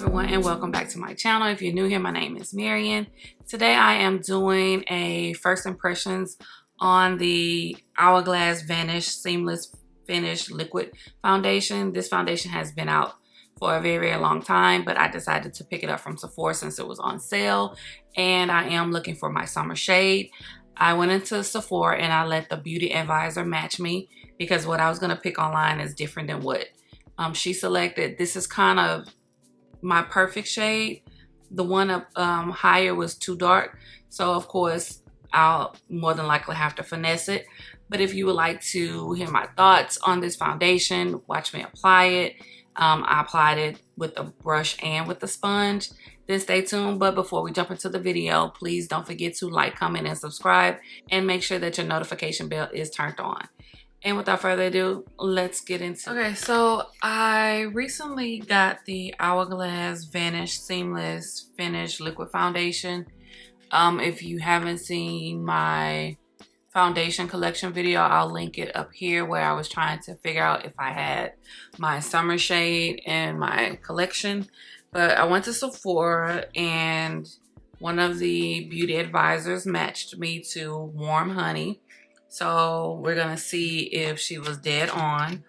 everyone, and welcome back to my channel. If you're new here, my name is Marian. Today I am doing a first impressions on the Hourglass Vanish Seamless Finish Liquid Foundation. This foundation has been out for a very long time, but I decided to pick it up from Sephora since it was on sale, and I am looking for my summer shade. I went into Sephora and I let the beauty advisor match me because what I was going to pick online is different than what she selected. This is kind of my perfect shade. The one up higher was too dark, so of course I'll more than likely have to finesse it. But if you would like to hear my thoughts on this foundation, watch me apply it. I applied it with the brush and with the sponge. Then stay tuned. But before we jump into the video, please don't forget to like, comment, and subscribe, and make sure that your notification bell is turned on. And without further ado, let's get into it. Okay, so I recently got the Hourglass Vanish Seamless Finish Liquid Foundation. If you haven't seen my foundation collection video, I'll link it up here, where I was trying to figure out if I had my summer shade in my collection. But I went to Sephora and one of the beauty advisors matched me to Warm Honey. So we're gonna see if she was dead on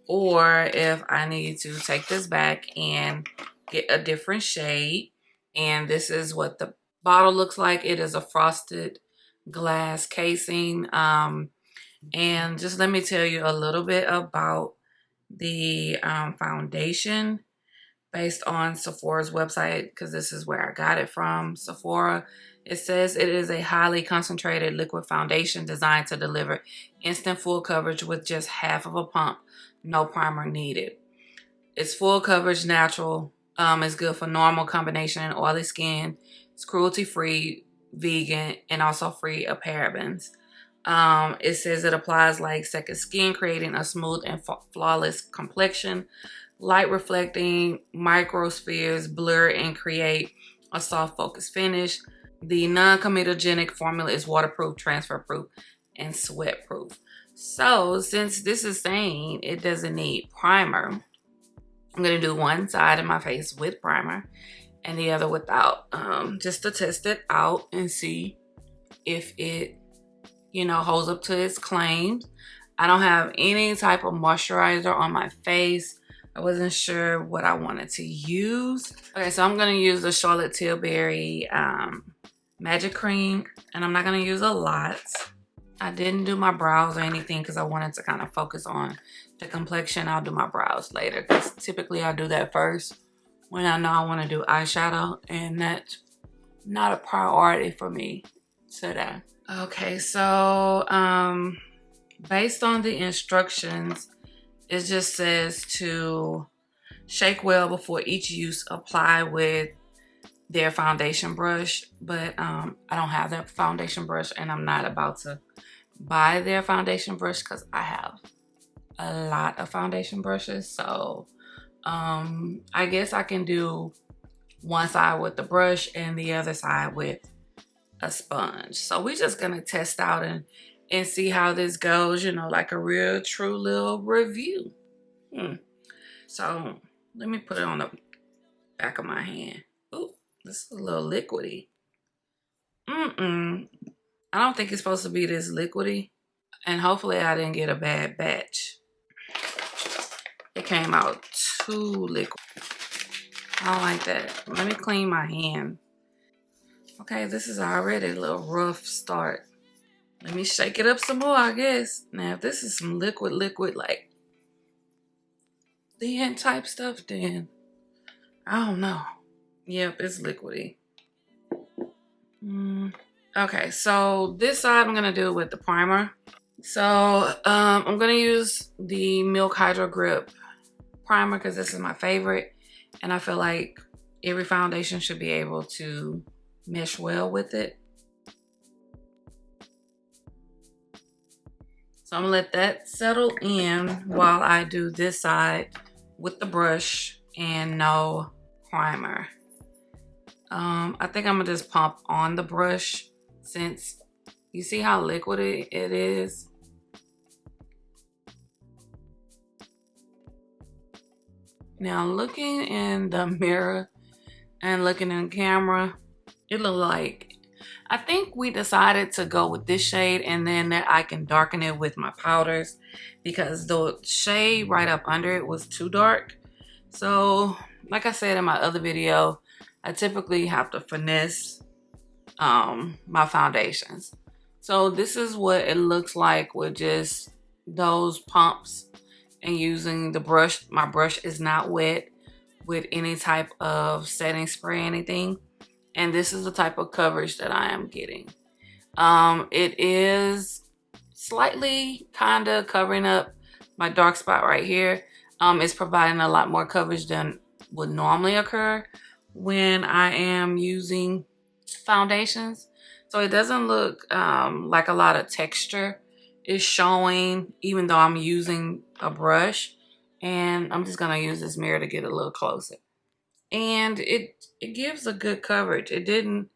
or if I need to take this back and get a different shade. And this is what the bottle looks like. It is a frosted glass casing. And just let me tell you a little bit about the foundation based on Sephora's website, because this is where I got it from, Sephora. It says it is a highly concentrated liquid foundation designed to deliver instant full coverage with just half of a pump, no primer needed. It's full coverage, natural. It's good for normal, combination, and oily skin. It's cruelty-free, vegan, and also free of parabens. It says it applies like second skin, creating a smooth and flawless complexion. Light reflecting microspheres blur and create a soft focused finish. The non-comedogenic formula is waterproof, transfer proof, and sweat proof. So since this is saying it doesn't need primer, I'm going to do one side of my face with primer and the other without, just to test it out and see if it, holds up to its claims. I don't have any type of moisturizer on my face. I wasn't sure what I wanted to use. Okay, so I'm going to use the Charlotte Tilbury Magic Cream, and I'm not going to use a lot. I didn't do my brows or anything because I wanted to kind of focus on the complexion. I'll do my brows later because typically I do that first when I know I want to do eyeshadow, and that's not a priority for me today. Okay, so based on the instructions, it just says to shake well before each use, apply with their foundation brush. But I don't have that foundation brush, and I'm not about to buy their foundation brush because I have a lot of foundation brushes. So I guess I can do one side with the brush and the other side with a sponge. So we're just gonna test out and see how this goes, like a real true little review. So let me put it on the back of my hand. Ooh, this is a little liquidy. I don't think it's supposed to be this liquidy, and hopefully I didn't get a bad batch. It came out too liquid. I don't like that. Let me clean my hand. Okay, this is already a little rough start. Let me shake it up some more, I guess. Now, if this is some liquid, like thin type stuff, then I don't know. Yep, it's liquidy. Okay, so this side I'm gonna do with the primer. So I'm gonna use the Milk Hydro Grip primer because this is my favorite, and I feel like every foundation should be able to mesh well with it. So I'm gonna let that settle in while I do this side with the brush and no primer. I think I'm gonna just pump on the brush since you see how liquidy it is. Now looking in the mirror, And looking in the camera, it looked like, I think we decided to go with this shade, and then that I can darken it with my powders because the shade right up under it was too dark. So like I said in my other video, I typically have to finesse my foundations. So this is what it looks like with just those pumps and using the brush. My brush is not wet with any type of setting spray or anything. And this is the type of coverage that I am getting. It is slightly kind of covering up my dark spot right here. It's providing a lot more coverage than would normally occur when I am using foundations. So it doesn't look like a lot of texture is showing, even though I'm using a brush. And I'm just gonna use this mirror to get a little closer. And it gives a good coverage. It didn't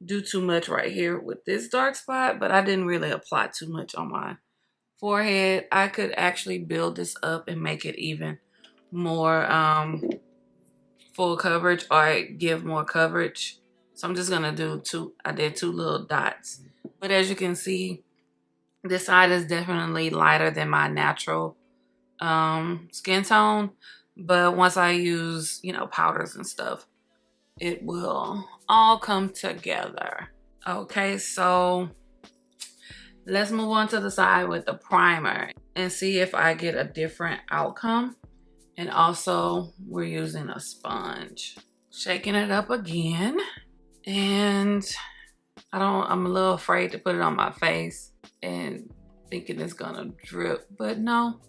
do too much right here with this dark spot, but I didn't really apply too much on my forehead. I could actually build this up and make it even more full coverage, or give more coverage. So I'm just gonna do I did two little dots. But as you can see, this side is definitely lighter than my natural skin tone. But once I use, you know, powders and stuff, it will all come together. Okay, so let's move on to the side with the primer and see if I get a different outcome. And also, we're using a sponge. Shaking it up again. And I'm a little afraid to put it on my face and thinking it's gonna drip, but no.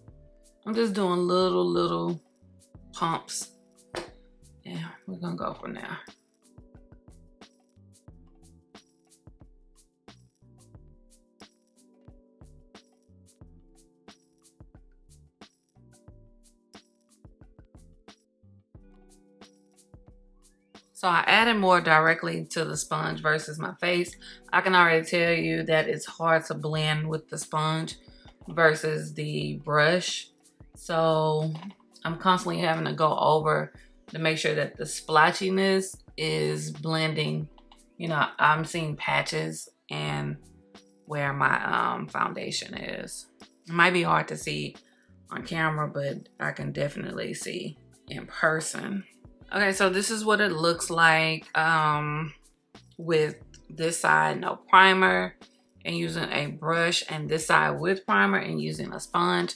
I'm just doing little pumps. Yeah, we're gonna go from there. So I added more directly to the sponge versus my face. I can already tell you that it's hard to blend with the sponge versus the brush. So I'm constantly having to go over to make sure that the splotchiness is blending. You know, I'm seeing patches and where my foundation is. It might be hard to see on camera, but I can definitely see in person. Okay, so this is what it looks like with this side no primer and using a brush, and this side with primer and using a sponge.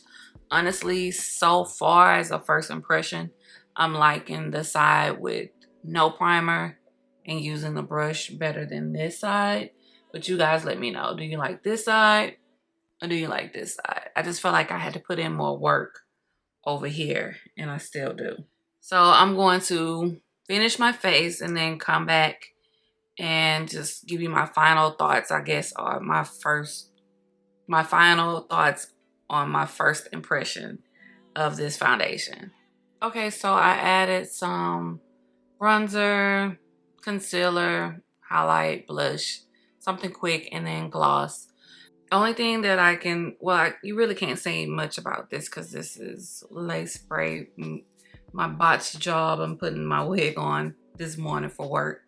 Honestly, so far as a first impression, I'm liking the side with no primer and using the brush better than this side. But you guys let me know, do you like this side or do you like this side? I just felt like I had to put in more work over here, and I still do. So I'm going to finish my face and then come back and just give you my final thoughts, I guess, or my final thoughts on my first impression of this foundation. Okay, so I added some bronzer, concealer, highlight, blush, something quick, and then gloss. Only thing that I can, well, you really can't say much about this because this is lace spray. My botched job, I'm putting my wig on this morning for work.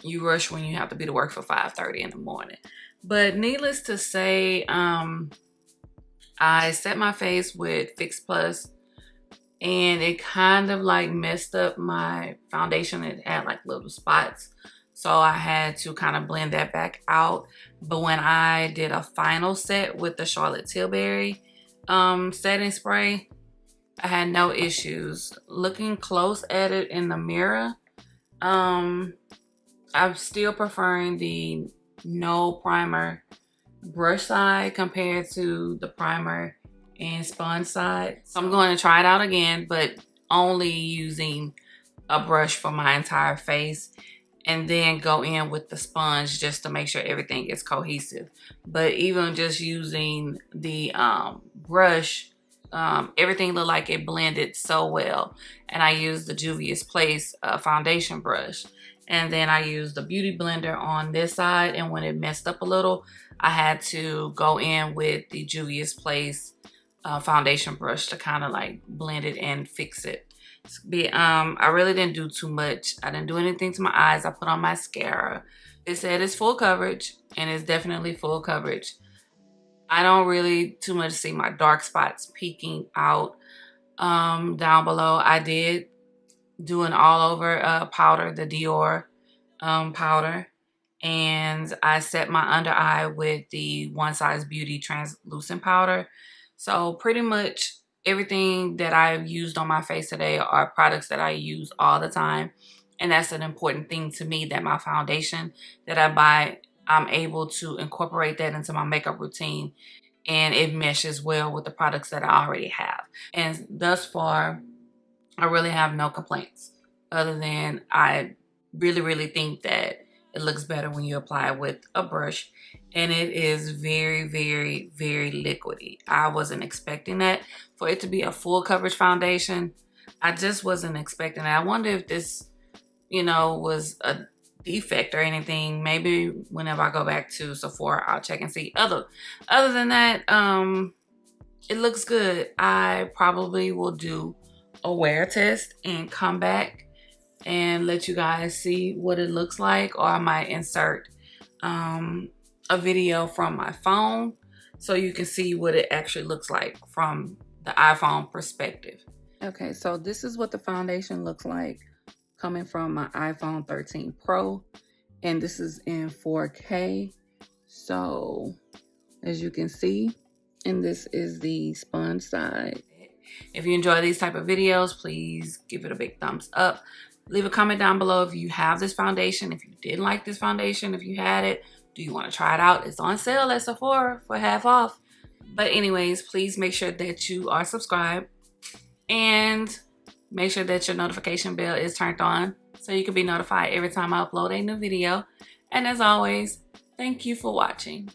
You rush when you have to be to work for 5:30 in the morning. But needless to say, I set my face with Fix Plus, and it kind of like messed up my foundation. It had like little spots. So I had to kind of blend that back out. But when I did a final set with the Charlotte Tilbury setting spray, I had no issues. Looking close at it in the mirror, I'm still preferring the no primer brush side compared to the primer and sponge side. So I'm going to try it out again, but only using a brush for my entire face, and then go in with the sponge just to make sure everything is cohesive. But even just using the brush, everything looked like it blended so well. And I used the Juvia's Place foundation brush, and then I used the beauty blender on this side, and when it messed up a little, I had to go in with the Juvia's Place foundation brush to kind of like blend it and fix it. I really didn't do too much. I didn't do anything to my eyes. I put on mascara. It said it's full coverage, and it's definitely full coverage. I don't really too much see my dark spots peeking out down below. I did do an all over powder, the Dior powder, and I set my under eye with the One Size Beauty translucent powder. So pretty much everything that I've used on my face today are products that I use all the time, and that's an important thing to me, that my foundation that I buy, I'm able to incorporate that into my makeup routine, and it meshes well with the products that I already have. And thus far, I really have no complaints, other than I really think that it looks better when you apply it with a brush, and it is very liquidy. I wasn't expecting that for it to be a full coverage foundation. I just wasn't expecting that. I wonder if this, you know, was a defect or anything. Maybe whenever I go back to Sephora, I'll check and see. Other than that, it looks good. I probably will do a wear test and come back and let you guys see what it looks like, or I might insert a video from my phone so you can see what it actually looks like from the iPhone perspective. Okay, so this is what the foundation looks like coming from my iPhone 13 Pro, and this is in 4K. So as you can see, and this is the sponge side. If you enjoy these type of videos, please give it a big thumbs up. Leave a comment down below if you have this foundation, if you didn't like this foundation, if you had it, do you want to try it out? It's on sale at Sephora for half off. But anyways, please make sure that you are subscribed, and make sure that your notification bell is turned on so you can be notified every time I upload a new video. And as always, thank you for watching.